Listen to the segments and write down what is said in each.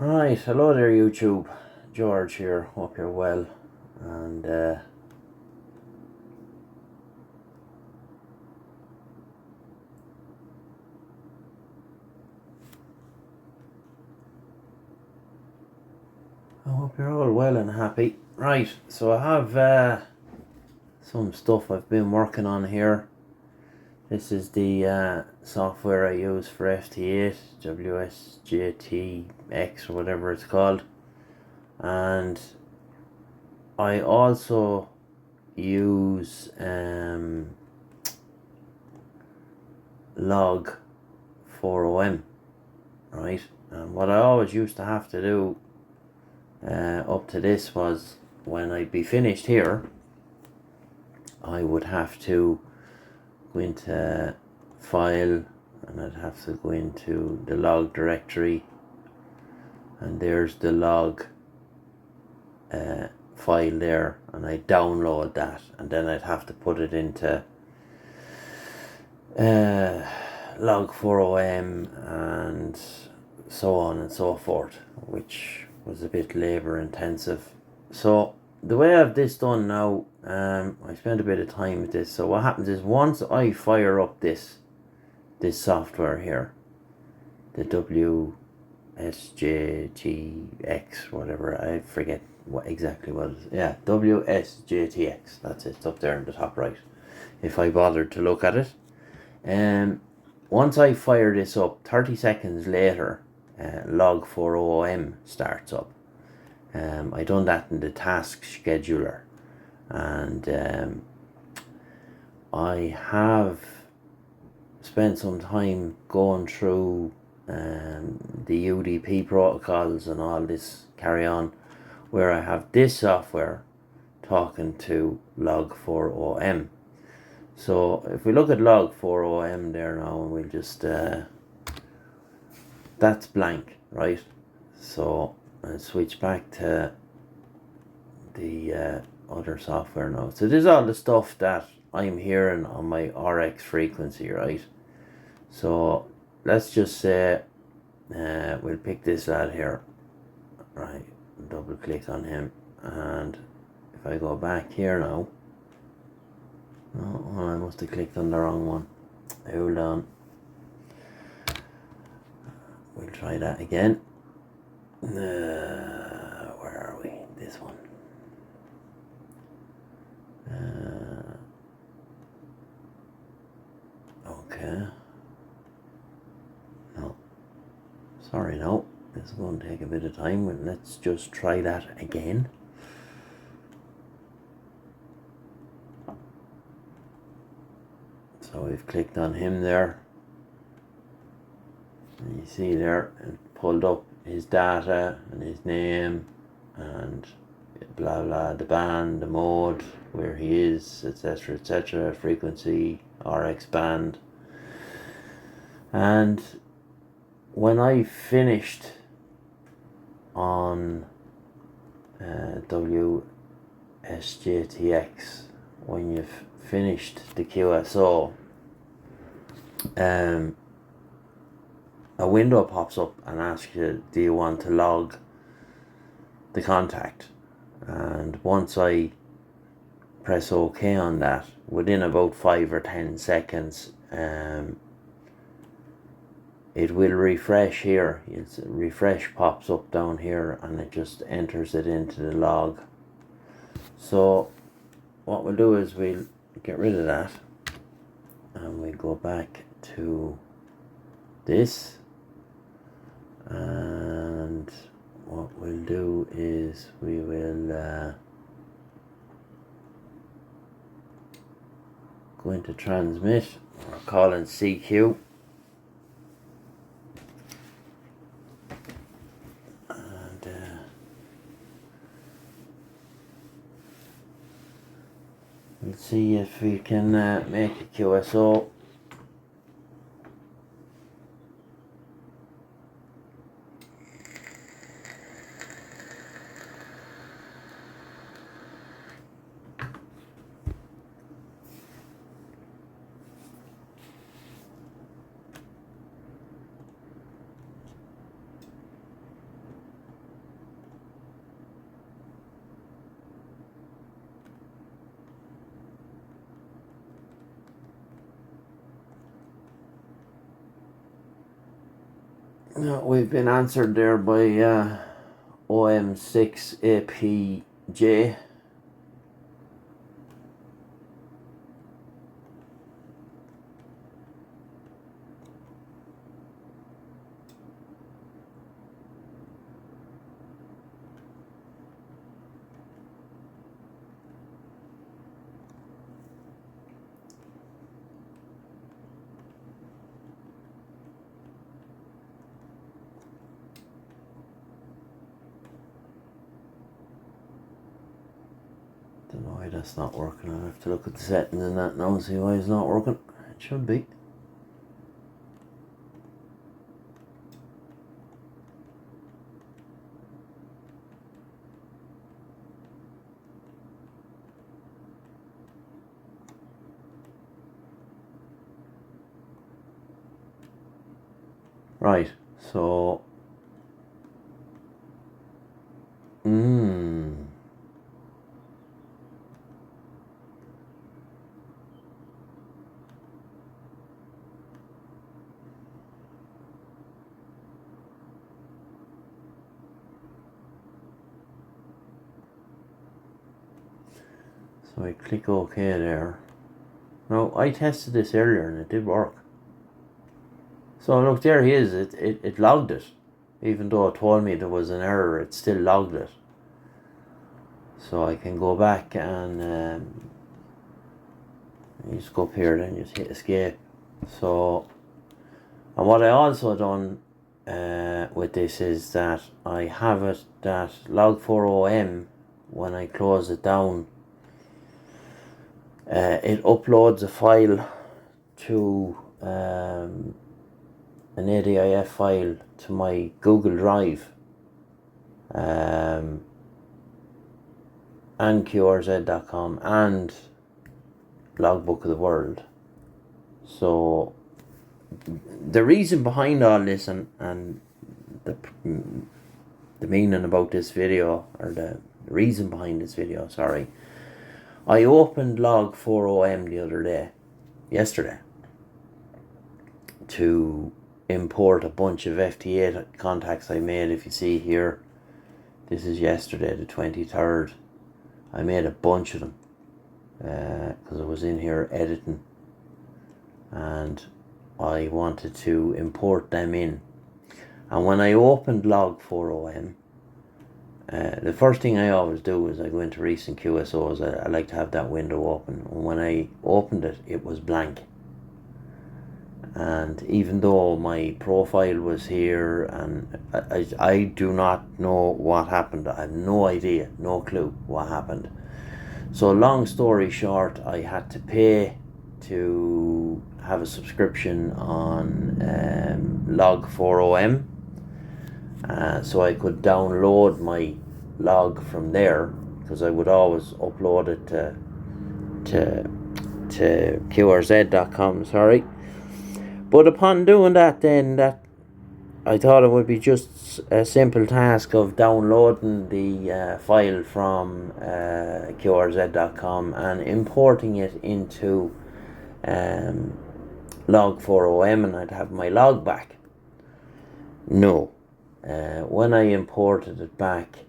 Right, hello there YouTube. George here, hope you're well. And I hope you're all well and happy. Right, so I have some stuff I've been working on here. This is the software I use for FT8, WSJT-X or whatever it's called. And I also use Log4OM, right? And what I always used to have to do up to this was, when I'd be finished here, I would have to go into File, and I'd have to go into the log directory, and there's the log file there, and I download that, and then I'd have to put it into Log4OM and so on and so forth, which was a bit labor intensive. So the way I have this done now, I spent a bit of time with this. So what happens is, once I fire up this software here, the WSJT-X, whatever, I forget exactly what it is. Yeah, WSJT-X, that's it, it's up there in the top right, if I bothered to look at it. Once I fire this up, 30 seconds later, Log4OM starts up. I done that in the task scheduler, and I have spent some time going through the UDP protocols and all this carry on, where I have this software talking to Log4OM. So if we look at Log4OM there now, and we'll just that's blank, right? So I'll switch back to the other software now. So this is all the stuff that I'm hearing on my RX frequency, right? So let's just say we'll pick this lad here, right? Double click on him, and if I go back here now, oh, I must have clicked on the wrong one. Hold on. We'll try that again. Where are we? This one. Okay. No. Sorry, no. This is going to take a bit of time. Let's just try that again. So we've clicked on him there. And you see there, it pulled up his data and his name and blah blah, the band, the mode, where he is, etc, etc, frequency, RX band. And when I finished on WSJT-X, when you've finished the QSO, a window pops up and asks you, do you want to log the contact? And once I press OK on that, within about 5 or 10 seconds, it will refresh here. Refresh pops up down here, and it just enters it into the log. So what we'll do is we'll get rid of that, and we go back to this, and what we'll do is we will go into transmit, or call in CQ, and we'll see if we can make a QSO. No, we've been answered there by OM6APJ. Don't know why that's not working. I'll have to look at the settings and that now and see why it's not working. It should be. Right, so so I click OK there. Now I tested this earlier and it did work. So look, there he is. It logged it. Even though it told me there was an error, it still logged it. So I can go back and you just go up here, then just hit escape. So, and what I also done with this is that I have it that Log4OM, when I close it down, it uploads a file to an ADIF file to my Google Drive and QRZ.com and Logbook of the World. So the reason behind all this and the meaning about this video, or the reason behind this video, sorry, I opened Log4OM the other day, yesterday, to import a bunch of FT8 contacts I made. If you see here, this is yesterday the 23rd. I made a bunch of them because I was in here editing and I wanted to import them in. And when I opened Log4OM, the first thing I always do is I go into recent QSOs. I like to have that window open. And when I opened it, it was blank. And even though my profile was here, and I do not know what happened. I have no idea, no clue what happened. So long story short, I had to pay to have a subscription on Log4OM, so I could download my log from there, because I would always upload it to QRZ.com, sorry. But upon doing that, then I thought it would be just a simple task of downloading the file from QRZ.com and importing it into Log4OM, and I'd have my log back. No. When I imported it back,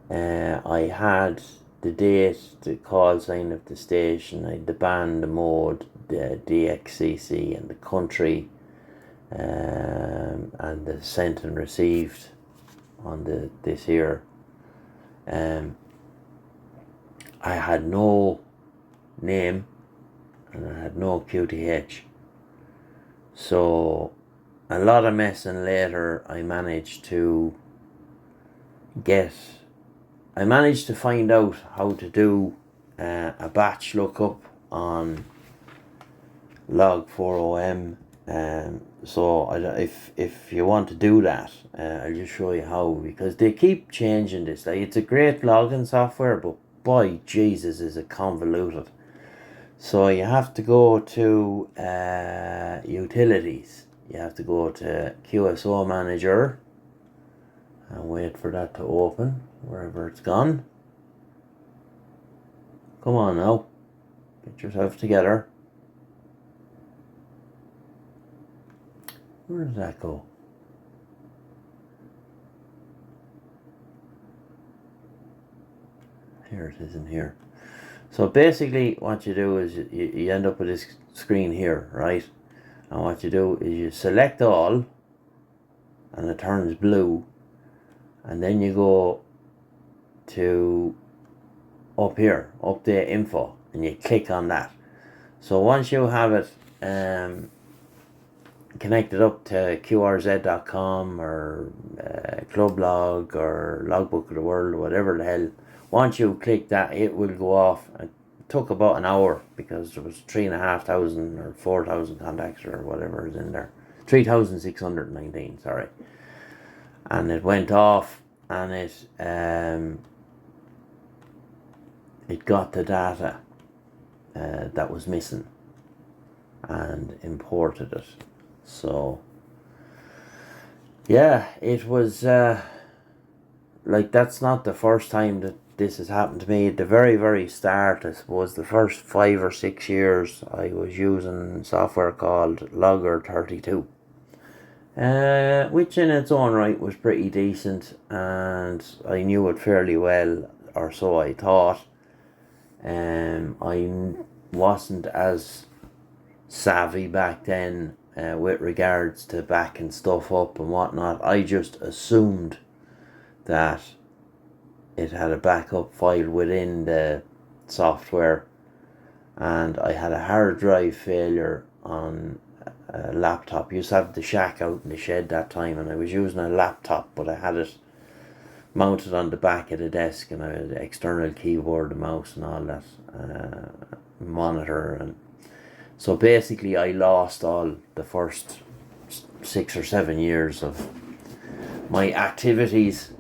I had the date, the call sign of the station, I had the band, the mode, the DXCC, and the country, and the sent and received on this here. I had no name and I had no QTH. So a lot of messing later, I managed to find out how to do a batch lookup on Log4OM. So if you want to do that, I'll just show you how, because they keep changing this. Like, it's a great logging software, but boy Jesus is it convoluted. So you have to go to utilities. You have to go to QSO Manager and wait for that to open wherever it's gone. Come on now, get yourself together. Where did that go? here it is in here. So basically what you do is you end up with this screen here, right? And what you do is you select all, and it turns blue, and then you go to up here, update info, and you click on that. So once you have it connected up to QRZ.com or Clublog or Logbook of the World or whatever the hell, once you click that, it will go off. It took about an hour because there was 3,500 or 4,000 contacts or whatever is in there. 3,619, sorry. And it went off, and it got the data that was missing and imported it. So yeah, it was like, that's not the first time that this has happened to me. At the very start, I suppose the first 5 or 6 years, I was using software called Logger32, which in its own right was pretty decent, and I knew it fairly well, or so I thought. I wasn't as savvy back then with regards to backing stuff up and whatnot. I just assumed that it had a backup file within the software, and I had a hard drive failure on a laptop. I used to have the shack out in the shed that time, and I was using a laptop, but I had it mounted on the back of the desk, and I had the external keyboard, the mouse and all that, monitor. And so basically I lost all the first 6 or 7 years of my activities.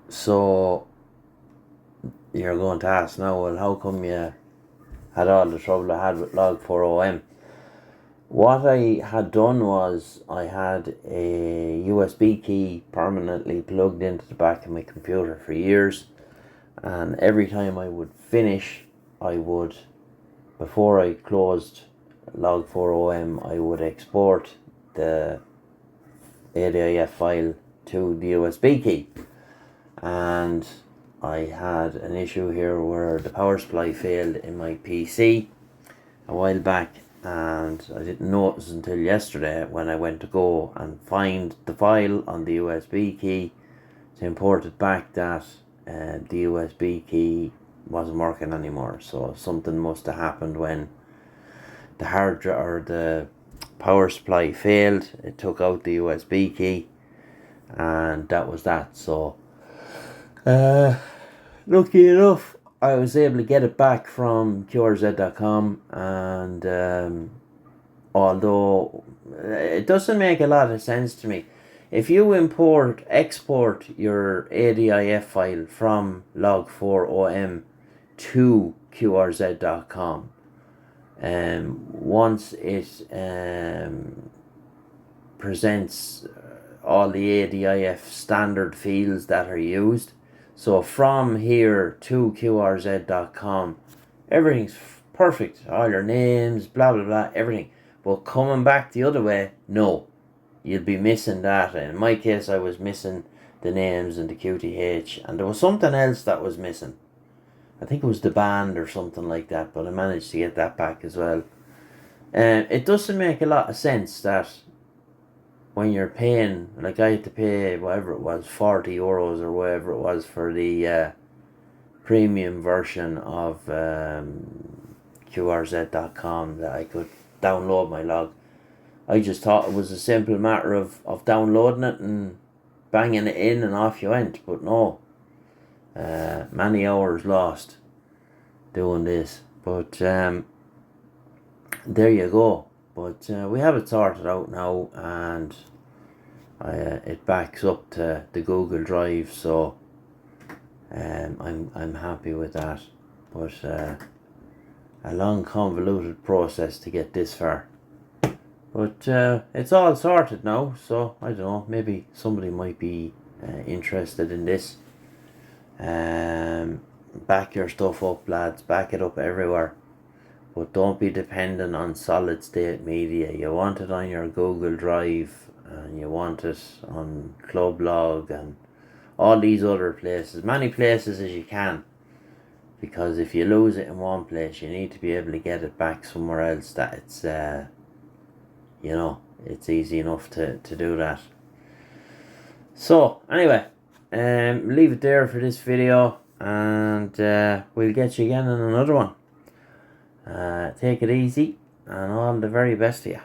So you're going to ask now, well, how come you had all the trouble I had with Log4OM? What I had done was I had a USB key permanently plugged into the back of my computer for years, and every time I would finish, I would, before I closed Log4OM, I would export the ADIF file to the USB key. And I had an issue here where the power supply failed in my PC a while back, and I didn't notice until yesterday when I went to go and find the file on the USB key to import it back, that the USB key wasn't working anymore. So something must have happened when the hard drive or the power supply failed. It took out the USB key, and that was that. So lucky enough, I was able to get it back from QRZ.com, and although it doesn't make a lot of sense to me, if you export your ADIF file from Log4OM to QRZ.com, once it presents all the ADIF standard fields that are used, so from here to QRZ.com, everything's perfect. All your names, blah, blah, blah, everything. But coming back the other way, no. You'll be missing data. In my case, I was missing the names and the QTH. And there was something else that was missing. I think it was the band or something like that. But I managed to get that back as well. It doesn't make a lot of sense that when you're paying, like I had to pay whatever it was, 40 euros or whatever it was for the premium version of QRZ.com, that I could download my log. I just thought it was a simple matter of downloading it and banging it in and off you went, but no. Many hours lost doing this, but there you go. But we have it sorted out now, and it backs up to the Google Drive, so I'm happy with that. But a long convoluted process to get this far. But it's all sorted now, so I don't know, maybe somebody might be interested in this. Back your stuff up, lads, back it up everywhere. But don't be dependent on solid state media. You want it on your Google Drive, and you want it on Clublog and all these other places, many places as you can, because if you lose it in one place, you need to be able to get it back somewhere else that it's you know, it's easy enough to do that. So anyway, leave it there for this video, and we'll get you again in another one. Take it easy, and all the very best to you.